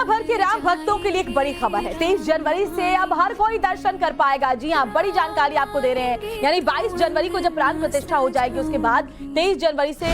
दुनिया भर के राम भक्तों के लिए एक बड़ी खबर है। 23 जनवरी से अब हर कोई दर्शन कर पाएगा। जी हां, बड़ी जानकारी आपको दे रहे हैं। यानी 22 जनवरी को जब प्राण प्रतिष्ठा हो जाएगी, उसके बाद 23 जनवरी से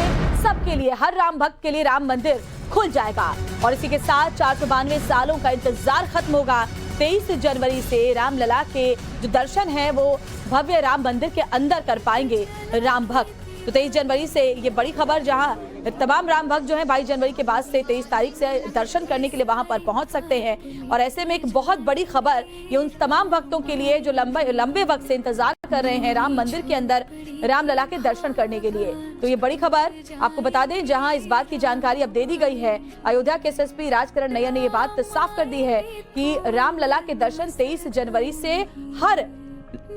सबके लिए, हर राम भक्त के लिए राम मंदिर खुल जाएगा और इसी के साथ 492 सालों का इंतजार खत्म होगा। 23 जनवरी से रामलला के जो दर्शन है वो भव्य राम मंदिर के अंदर कर पाएंगे राम भक्त। तो 23 जनवरी से ये बड़ी खबर, जहां तमाम राम भक्त जो है 22 जनवरी के बाद से 23 तारीख से दर्शन करने के लिए वहां पर पहुंच सकते हैं। और ऐसे में एक बहुत बड़ी खबर ये उन तमाम भक्तों के लिए जो लंबे वक्त से इंतजार कर रहे हैं राम मंदिर के अंदर रामलला के दर्शन करने के लिए। तो ये बड़ी खबर आपको बता दें, जहां इस बात की जानकारी अब दे दी गई है। अयोध्या के एसएसपी राजकरण नैयर ने ये बात साफ कर दी है कि रामलला के दर्शन 23 जनवरी से हर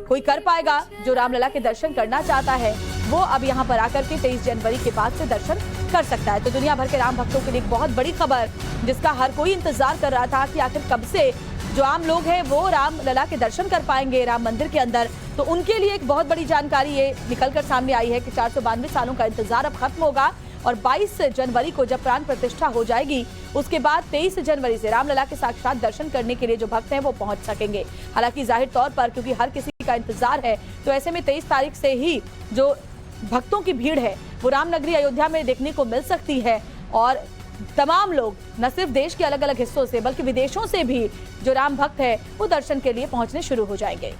कोई कर पाएगा। जो रामलला के दर्शन करना चाहता है वो अब यहाँ पर आकर के 23 जनवरी के बाद से दर्शन कर सकता है। तो दुनिया भर के राम भक्तों के लिए एक बहुत बड़ी खबर, जिसका हर कोई इंतजार कर रहा था कि आखिर कब से जो आम लोग हैं वो रामलला के दर्शन कर पाएंगे राम मंदिर के अंदर। तो उनके लिए एक बहुत बड़ी जानकारी ये निकलकर सामने आई है कि 492 सालों का इंतजार अब खत्म होगा और 22 जनवरी को जब प्राण प्रतिष्ठा हो जाएगी, उसके बाद 23 जनवरी से रामलला के साक्षात दर्शन करने के लिए जो भक्त हैं वो पहुंच सकेंगे। हालांकि जाहिर तौर पर क्योंकि हर किसी का इंतजार है, तो ऐसे में 23 तारीख से ही जो भक्तों की भीड़ है वो रामनगरी अयोध्या में देखने को मिल सकती है। और तमाम लोग न सिर्फ देश के अलग अलग हिस्सों से बल्कि विदेशों से भी जो राम भक्त है वो दर्शन के लिए पहुंचने शुरू हो जाएंगे।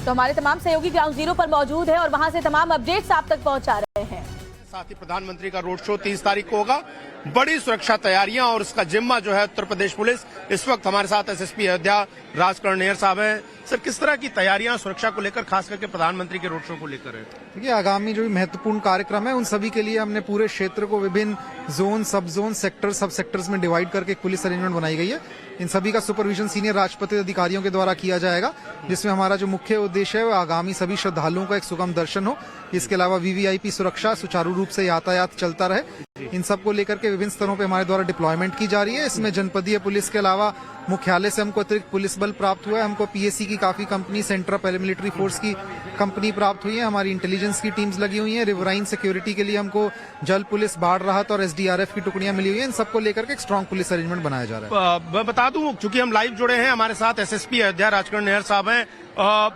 तो हमारे तमाम सहयोगी ग्राउंड जीरो पर मौजूद है और वहां से तमाम अपडेट्स आप तक पहुंचा रहे हैं। साथ ही प्रधानमंत्री का रोड शो 30 तारीख को होगा। बड़ी सुरक्षा तैयारियां और उसका जिम्मा जो है उत्तर प्रदेश पुलिस। इस वक्त हमारे साथ एसएसपी अयोध्या राजकरण नैयर साहब हैं। सर, किस तरह की तैयारियां सुरक्षा को लेकर, खास करके प्रधानमंत्री के रोड शो को लेकर है? देखिए, आगामी जो भी महत्वपूर्ण कार्यक्रम है उन सभी के लिए हमने पूरे क्षेत्र को विभिन्न जोन, सब जोन, सेक्टर, सब सेक्टर्स में डिवाइड करके एक पुलिस अरेंजमेंट बनाई गई है। इन सभी का सुपरविजन सीनियर राजपत्रित अधिकारियों के द्वारा किया जाएगा, जिसमें हमारा जो मुख्य उद्देश्य है वो आगामी सभी श्रद्धालुओं का एक सुगम दर्शन हो। इसके अलावा वीवीआईपी सुरक्षा, सुचारू रूप से यातायात चलता रहे, इन सबको लेकर के विभिन्न स्तरों पे हमारे द्वारा डिप्लॉयमेंट की जा रही है। इसमें जनपदीय पुलिस के अलावा मुख्यालय से हमको अतिरिक्त पुलिस बल प्राप्त हुआ है। हमको पीएससी की काफी कंपनी, सेंट्रल पैरामिलिट्री फोर्स की कंपनी प्राप्त हुई है। हमारी इंटेलिजेंस की टीम्स लगी हुई हैं। रिवराइन सिक्योरिटी के लिए हमको जल पुलिस, बाढ़ राहत और एसडीआरएफ की टुकड़ियां मिली हुई हैं। इन सबको लेकर के एक स्ट्रांग पुलिस अरेंजमेंट बनाया जा रहा है। मैं बता दूं, चूंकि हम लाइव जुड़े हैं, हमारे साथ एसएसपी अयोध्या राजकरण नैयर साहब हैं।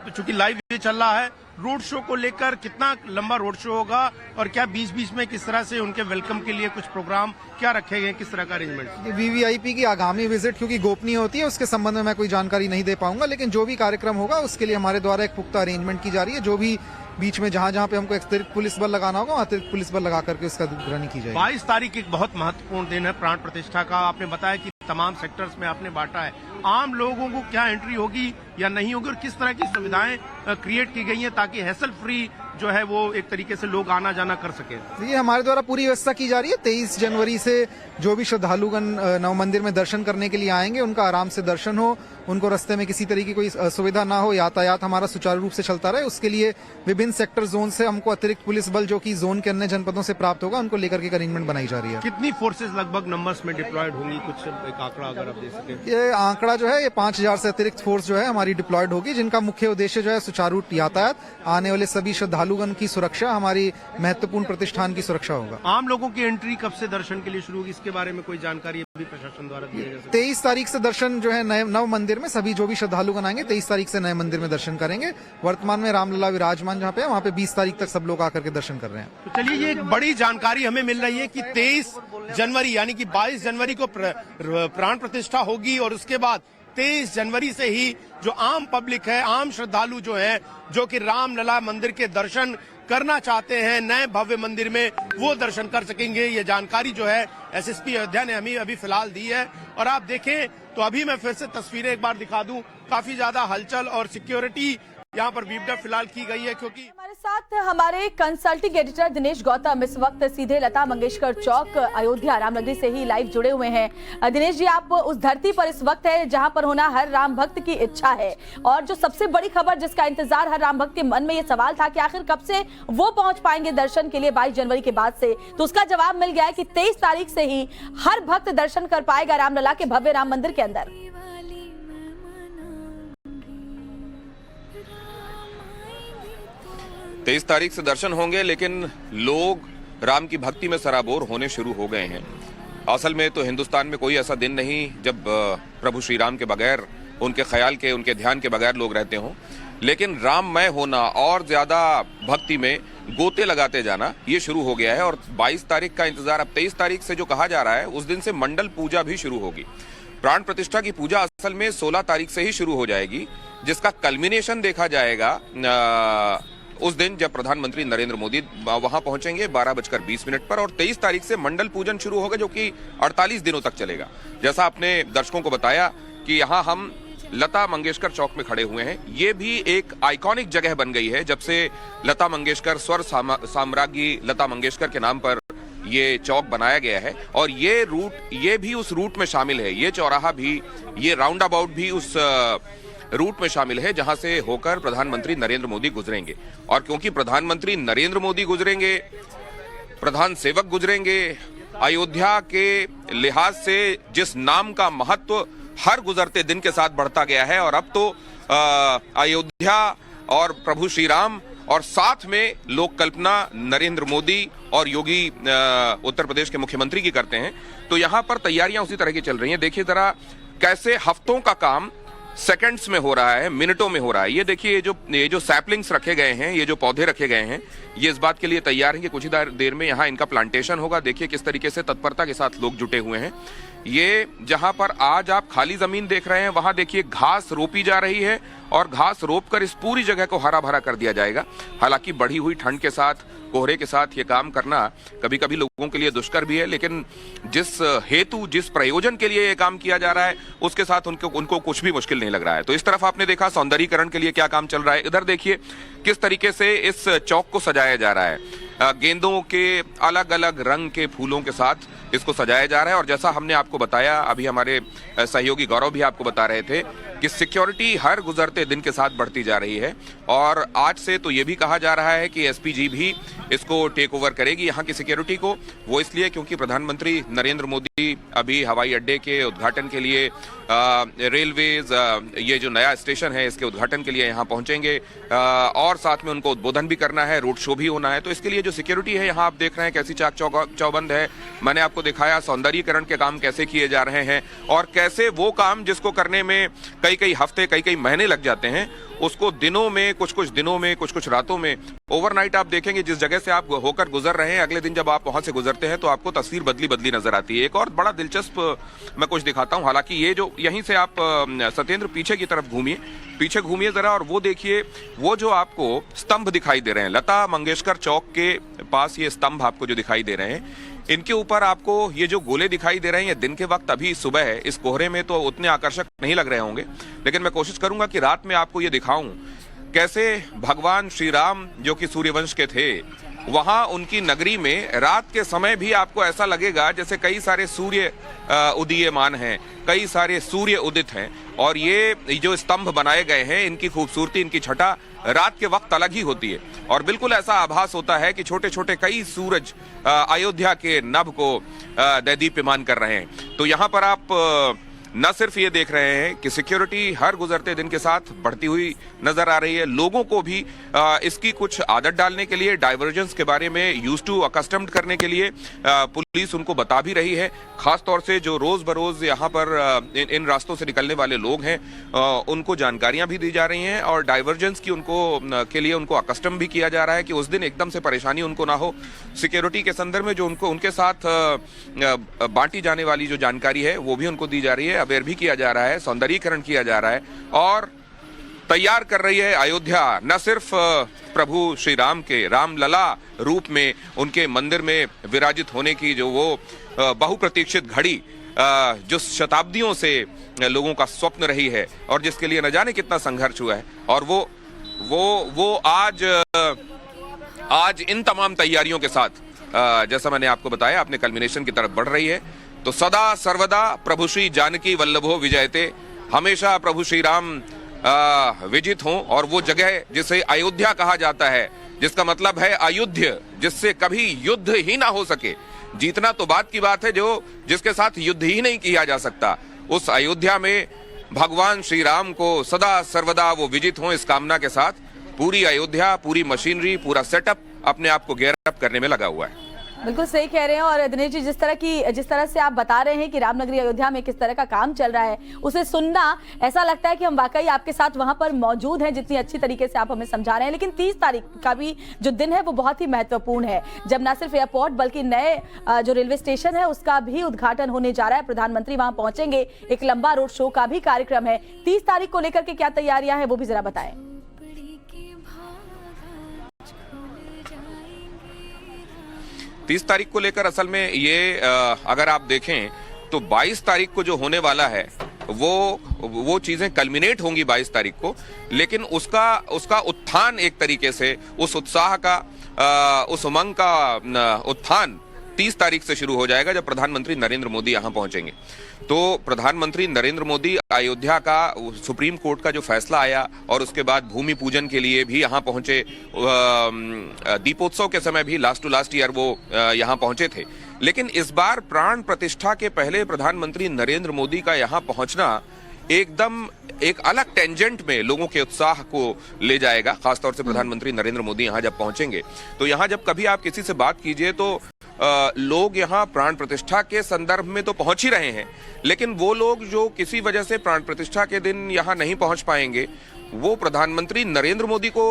चूंकि लाइव ये चल रहा है, रोड शो को लेकर कितना लंबा रोड शो होगा और क्या बीच बीच में किस तरह से उनके वेलकम के लिए कुछ प्रोग्राम क्या रखे गए, किस तरह का अरेंजमेंट? वीवीआईपी की आगामी विजिट क्योंकि गोपनीय होती है, उसके संबंध में मैं कोई जानकारी नहीं दे पाऊंगा, लेकिन जो भी कार्यक्रम होगा उसके लिए हमारे द्वारा एक पुख्ता अरेंजमेंट की जा रही है। जो भी बीच में जहां जहां पे हमको अतिरिक्त पुलिस बल लगाना होगा, अतिरिक्त पुलिस बल लगा करके उसका निगरानी की जाएगी। 22 तारीख एक बहुत महत्वपूर्ण दिन है प्राण प्रतिष्ठा का। आपने बताया कि तमाम सेक्टर्स में आपने बांटा है। आम लोगों को क्या एंट्री होगी या नहीं होगी और किस तरह की सुविधाएं क्रिएट की गई हैं ताकि हैसल फ्री जो है वो एक तरीके से लोग आना जाना कर सके? ये हमारे द्वारा पूरी व्यवस्था की जा रही है। 23 जनवरी से जो भी श्रद्धालुगण नव मंदिर में दर्शन करने के लिए आएंगे, उनका आराम से दर्शन हो, उनको रास्ते में किसी तरह की कोई असुविधा ना हो, यातायात हमारा सुचारू रूप से चलता रहे, उसके लिए विभिन्न सेक्टर जोन से हमको अतिरिक्त पुलिस बल जो कि जोन के अन्य जनपदों से प्राप्त होगा, उनको लेकर के अरेंजमेंट बनाई जा रही है। कितनी फोर्सेज लगभग नंबर्स में डिप्लॉयड होंगी, कुछ एक आंकड़ा अगर आप दे सके? ये आंकड़ा जो है, ये 5000 से अतिरिक्त फोर्स जो है हमारी डिप्लॉयड होगी, जिनका मुख्य उद्देश्य जो है सुचारू यातायात, आने वाले सभी श्रद्धालुगण की सुरक्षा, हमारी महत्वपूर्ण प्रतिष्ठान की सुरक्षा होगा। आम लोगों की एंट्री कब से दर्शन के लिए शुरू होगी, इसके बारे में कोई जानकारी अभी प्रशासन द्वारा दी जाए? 23 तारीख से दर्शन जो है नव मंदिर में सभी जो भी श्रद्धालुगण आएंगे 23 तारीख से नए मंदिर में दर्शन करेंगे। वर्तमान में रामलला विराजमान जहाँ पे है, वहाँ पे 20 तारीख तक सब लोग आकर के दर्शन कर रहे हैं। तो चलिए, ये एक बड़ी जानकारी हमें मिल रही है कि 23 जनवरी यानी कि 22 जनवरी को प्राण प्रतिष्ठा होगी और उसके बाद 23 जनवरी से ही जो आम पब्लिक है, आम श्रद्धालु जो हैं, जो कि रामलला मंदिर के दर्शन करना चाहते हैं नए भव्य मंदिर में, वो दर्शन कर सकेंगे। ये जानकारी जो है एसएसपी अयोध्या ने हमें अभी फिलहाल दी है। और आप देखें तो अभी मैं फिर से तस्वीरें एक बार दिखा दूं, काफी ज्यादा हलचल और सिक्योरिटी यहाँ पर बीपडा फिलहाल की गई है, क्योंकि हमारे साथ हमारे कंसल्टिंग एडिटर दिनेश गौतम इस वक्त सीधे लता मंगेशकर चौक अयोध्या रामनगरी से ही लाइव जुड़े हुए हैं। दिनेश जी, आप उस धरती पर इस वक्त है जहां पर होना हर राम भक्त की इच्छा है, और जो सबसे बड़ी खबर जिसका इंतजार हर राम भक्त के मन में ये सवाल था कि आखिर कब से वो पहुंच पाएंगे दर्शन के लिए 22 जनवरी के बाद से, तो उसका जवाब मिल गया है कि 23 तारीख से ही हर भक्त दर्शन कर पाएगा रामलला के भव्य राम मंदिर के अंदर। 23 तारीख से दर्शन होंगे, लेकिन लोग राम की भक्ति में सराबोर होने शुरू हो गए हैं। असल में तो हिंदुस्तान में कोई ऐसा दिन नहीं जब प्रभु श्री राम के बगैर, उनके ख्याल के, उनके ध्यान के बगैर लोग रहते हों, लेकिन राममय होना और ज्यादा भक्ति में गोते लगाते जाना ये शुरू हो गया है। और 22 तारीख का इंतजार, अब 23 तारीख से जो कहा जा रहा है उस दिन से मंडल पूजा भी शुरू होगी। प्राण प्रतिष्ठा की पूजा असल में 16 तारीख से ही शुरू हो जाएगी, जिसका कल्मिनेशन देखा जाएगा उस दिन जब प्रधानमंत्री नरेंद्र मोदी वहां पहुंचेंगे 12:20 पर, और 23 तारीख से मंडल पूजन शुरू होगा, जो कि 48 दिनों तक चलेगा। जैसा आपने दर्शकों को बताया कि यहाँ हम लता मंगेशकर चौक में खड़े हुए हैं। ये भी एक आइकॉनिक जगह बन गई है जब से लता मंगेशकर, स्वर साम्राज्ञी लता मंगेशकर के नाम पर ये चौक बनाया गया है, और ये भी उस रूट में शामिल है। ये चौराहा भी, ये राउंड अबाउट भी उस रूट में शामिल है जहां से होकर प्रधानमंत्री नरेंद्र मोदी गुजरेंगे। और क्योंकि प्रधानमंत्री नरेंद्र मोदी गुजरेंगे, प्रधान सेवक गुजरेंगे, अयोध्या के लिहाज से जिस नाम का महत्व हर गुजरते दिन के साथ बढ़ता गया है, और अब तो अयोध्या और प्रभु श्री राम और साथ में लोग कल्पना नरेंद्र मोदी और योगी उत्तर प्रदेश के मुख्यमंत्री की करते हैं, तो यहां पर तैयारियां उसी तरह की चल रही हैं। देखिए जरा कैसे हफ्तों का काम सेकंड्स में हो रहा है, मिनटों में हो रहा है। ये देखिए ये जो सैपलिंग्स रखे गए हैं, ये जो पौधे रखे गए हैं, ये इस बात के लिए तैयार हैं कि कुछ ही देर में यहाँ इनका प्लांटेशन होगा। देखिए किस तरीके से तत्परता के साथ लोग जुटे हुए हैं। ये जहां पर आज आप खाली जमीन देख रहे हैं, वहां देखिए घास रोपी जा रही है, और घास रोपकर इस पूरी जगह को हरा भरा कर दिया जाएगा। हालांकि बढ़ी हुई ठंड के साथ, कोहरे के साथ ये काम करना कभी कभी लोगों के लिए दुष्कर भी है, लेकिन जिस हेतु, जिस प्रयोजन के लिए ये काम किया जा रहा है, उसके साथ उनको कुछ भी मुश्किल नहीं लग रहा है। तो इस तरफ आपने देखा सौंदर्यीकरण के लिए क्या काम चल रहा है, इधर देखिए किस तरीके से इस चौक को सजाया जा रहा है। गेंदों के अलग अलग रंग के फूलों के साथ इसको सजाया जा रहा है। और जैसा हमने आपको बताया, अभी हमारे सहयोगी गौरव भी आपको बता रहे थे कि सिक्योरिटी हर गुजरते दिन के साथ बढ़ती जा रही है, और आज से तो ये भी कहा जा रहा है कि एसपीजी भी इसको टेक ओवर करेगी यहाँ की सिक्योरिटी को। वो इसलिए क्योंकि प्रधानमंत्री नरेंद्र मोदी अभी हवाई अड्डे के उद्घाटन के लिए, रेलवेज, ये जो नया स्टेशन है इसके उद्घाटन के लिए यहाँ पहुंचेंगे, और साथ में उनको उद्बोधन भी करना है, रोड शो भी होना है। तो इसके लिए जो सिक्योरिटी है यहाँ आप देख रहे हैं कैसी चाक चौबंद है। मैंने आपको दिखाया सौंदर्यीकरण के काम कैसे किए जा रहे हैं, और कैसे वो काम जिसको करने में कई हफ्ते, कई महीने लग जाते हैं, उसको दिनों में, कुछ दिनों में, कुछ रातों में, ओवरनाइट आप देखेंगे जिस जगह से आप होकर गुजर रहे हैं, अगले दिन जब आप वहां से गुजरते हैं तो आपको तस्वीर बदली नजर आती है। एक और बड़ा दिलचस्प मैं कुछ दिखाता हूं। हालांकि ये जो यहीं से आप सत्येंद्र पीछे की तरफ पीछे घूमिए जरा, और वो देखिए वो जो आपको स्तंभ दिखाई दे रहे हैं, लता मंगेशकर चौक के पास ये स्तंभ आपको जो दिखाई दे रहे हैं, इनके ऊपर आपको ये जो गोले दिखाई दे रहे हैं, ये दिन के वक्त अभी सुबह है, इस कोहरे में तो उतने आकर्षक नहीं लग रहे होंगे, लेकिन मैं कोशिश करूंगा कि रात में आपको ये दिखाऊं कैसे भगवान श्री राम जो कि सूर्यवंश के थे, वहां उनकी नगरी में रात के समय भी आपको ऐसा लगेगा जैसे कई सारे सूर्य उदीयमान हैं, कई सारे सूर्य उदित हैं। और ये जो स्तंभ बनाए गए हैं, इनकी खूबसूरती, इनकी छटा रात के वक्त अलग ही होती है, और बिल्कुल ऐसा आभास होता है कि छोटे छोटे कई सूरज अयोध्या के नभ को दैदीप्यमान कर रहे हैं। तो यहाँ पर आप न सिर्फ ये देख रहे हैं कि सिक्योरिटी हर गुजरते दिन के साथ बढ़ती हुई नजर आ रही है, लोगों को भी इसकी कुछ आदत डालने के लिए, डाइवर्जेंस के बारे में यूज्ड टू अकस्टम्ड करने के लिए पुलिस उनको बता भी रही है। खास तौर से जो रोज बरोज यहाँ पर इन रास्तों से निकलने वाले लोग हैं, उनको जानकारियां भी दी जा रही हैं, और डाइवर्जेंस की के लिए उनको अकस्टम भी किया जा रहा है कि उस दिन एकदम से परेशानी उनको ना हो। सिक्योरिटी के संदर्भ में जो उनके साथ बांटी जाने वाली जो जानकारी है वो भी उनको दी जा रही है, अवेयर भी किया जा रहा है, सौंदर्यीकरण किया जा रहा है, और तैयार कर रही है अयोध्या न सिर्फ प्रभु श्री राम के रामलला रूप में उनके मंदिर में विराजित होने की जो वो बहुप्रतीक्षित घड़ी, जो शताब्दियों से लोगों का स्वप्न रही है, और जिसके लिए न जाने कितना संघर्ष हुआ है, और वो वो आज इन तमाम तैयारियों के साथ जैसा मैंने आपको बताया अपने कल्मिनेशन की तरफ बढ़ रही है। तो सदा सर्वदा प्रभु श्री जानकी वल्लभो विजयते, हमेशा प्रभु श्री राम विजित हों। और वो जगह जिसे अयोध्या कहा जाता है, जिसका मतलब है अयुद्ध, जिससे कभी युद्ध ही ना हो सके, जीतना तो बात की बात है, जिसके साथ युद्ध ही नहीं किया जा सकता, उस अयोध्या में भगवान श्री राम को सदा सर्वदा वो विजित हों, इस कामना के साथ पूरी अयोध्या, पूरी मशीनरी, पूरा सेटअप अपने आप को गेयर अप करने में लगा हुआ है। बिल्कुल सही कह रहे हैं। और दिनेश जी, जिस तरह से आप बता रहे हैं कि रामनगरी अयोध्या में किस तरह का काम चल रहा है, उसे सुनना ऐसा लगता है कि हम वाकई आपके साथ वहां पर मौजूद हैं, जितनी अच्छी तरीके से आप हमें समझा रहे हैं। लेकिन 30 तारीख का भी जो दिन है वो बहुत ही महत्वपूर्ण है, जब न सिर्फ एयरपोर्ट बल्कि नए जो रेलवे स्टेशन है उसका भी उद्घाटन होने जा रहा है। प्रधानमंत्री वहां पहुंचेंगे, एक लंबा रोड शो का भी कार्यक्रम है। 30 तारीख को लेकर के क्या तैयारियां हैं वो भी जरा बताएं। 30 तारीख को लेकर असल में ये अगर आप देखें तो 22 तारीख को जो होने वाला है वो चीजें कल्मिनेट होंगी 22 तारीख को, लेकिन उसका उत्थान एक तरीके से उस उत्साह का उस उमंग का उत्थान 30 तारीख से शुरू हो जाएगा, जब प्रधानमंत्री नरेंद्र मोदी यहां पहुंचेंगे। तो प्रधानमंत्री नरेंद्र मोदी अयोध्या का सुप्रीम कोर्ट का जो फैसला आया और उसके बाद भूमि पूजन के लिए भी यहां पहुंचे, दीपोत्सव के समय भी लास्ट टू लास्ट ईयर वो यहां पहुंचे थे। लेकिन इस बार प्राण प्रतिष्ठा के पहले प्रधानमंत्री नरेंद्र मोदी का यहां पहुंचना एकदम एक अलग टेंजेंट में लोगों के उत्साह को ले जाएगा। खासतौर से प्रधानमंत्री नरेंद्र मोदी यहां जब पहुंचेंगे तो यहां जब कभी आप किसी से बात कीजिए तो लोग यहाँ प्राण प्रतिष्ठा के संदर्भ में तो पहुंच ही रहे हैं, लेकिन वो लोग जो किसी वजह से प्राण प्रतिष्ठा के दिन यहाँ नहीं पहुंच पाएंगे, वो प्रधानमंत्री नरेंद्र मोदी को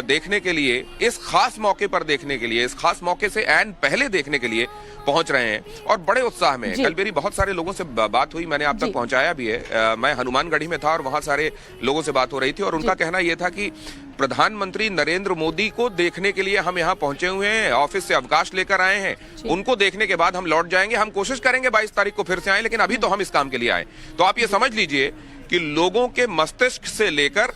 देखने के लिए, इस खास मौके पर देखने के लिए, इस खास मौके से ऐन पहले देखने के लिए पहुंच रहे हैं और बड़े उत्साह में। कल मेरी बहुत सारे लोगों से बात हुई, मैंने आप तक पहुंचाया भी है। मैं हनुमानगढ़ी में था और वहां सारे लोगों से बात हो रही थी और उनका कहना यह था कि प्रधानमंत्री नरेंद्र मोदी को देखने के लिए हम यहाँ पहुंचे हुए हैं, ऑफिस से अवकाश लेकर आए हैं, उनको देखने के बाद हम लौट जाएंगे। हम कोशिश करेंगे 22 तारीख को फिर से आए, लेकिन अभी तो हम इस काम के लिए आए। तो आप ये समझ लीजिए कि लोगों के मस्तिष्क से लेकर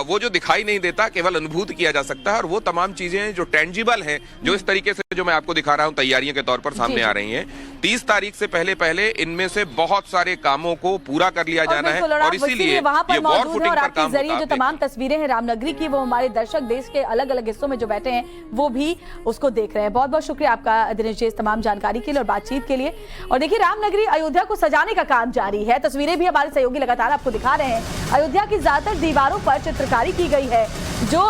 वो जो दिखाई नहीं देता केवल अनुभूत किया जा सकता है, और वो तमाम चीजें जो टेंजिबल हैं, जो इस तरीके से जो मैं आपको दिखा रहा हूं तैयारियों के तौर पर सामने आ रही हैं। 30 तारीख से पहले इनमें से बहुत सारे कामों को पूरा कर लिया जाना है और इसीलिए वहां पर मौजूद है। और आपके जरिए जो जो तमाम तस्वीरें हैं रामनगरी की, वो हमारे दर्शक देश के अलग अलग हिस्सों में जो बैठे हैं वो भी उसको देख रहे हैं। बहुत बहुत शुक्रिया आपका दिनेश जी, इस तमाम जानकारी के लिए और बातचीत के लिए। और देखिए, रामनगरी अयोध्या को सजाने का काम जारी है। तस्वीरें भी हमारे सहयोगी लगातार आपको दिखा रहे हैं। अयोध्या की ज्यादातर दीवारों पर चित्रकारी की गई है, जो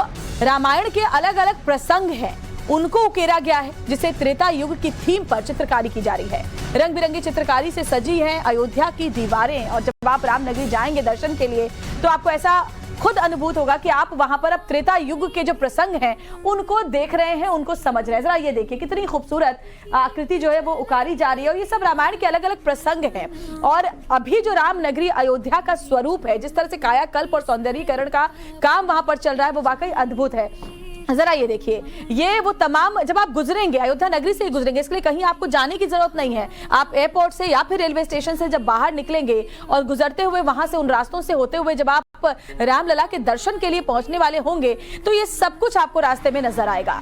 रामायण के अलग अलग प्रसंग हैं उनको उकेरा गया है, जिसे त्रेता युग की थीम पर चित्रकारी की जा रही है। रंग बिरंगी चित्रकारी से सजी है अयोध्या की दीवारें। और जब आप रामनगरी जाएंगे दर्शन के लिए तो आपको ऐसा खुद अनुभूत होगा कि आप वहां पर अब त्रेता युग के जो प्रसंग हैं उनको देख रहे हैं, उनको समझ रहे हैं। जरा ये देखिए, कितनी खूबसूरत आकृति जो है वो उकारी जा रही है और ये सब रामायण के अलग अलग प्रसंग हैं। और अभी जो रामनगरी अयोध्या का स्वरूप है, जिस तरह से कायाकल्प और सौंदर्यीकरण का काम वहां पर चल रहा है, वो वाकई अद्भुत है। जरा ये देखिए, ये वो तमाम, जब आप गुजरेंगे अयोध्या नगरी से ही गुजरेंगे, इसके लिए कहीं आपको जाने की जरूरत नहीं है। आप एयरपोर्ट से या फिर रेलवे स्टेशन से जब बाहर निकलेंगे और गुजरते हुए वहां से उन रास्तों से होते हुए जब आप रामलला के दर्शन के लिए पहुंचने वाले होंगे तो ये सब कुछ आपको रास्ते में नजर आएगा।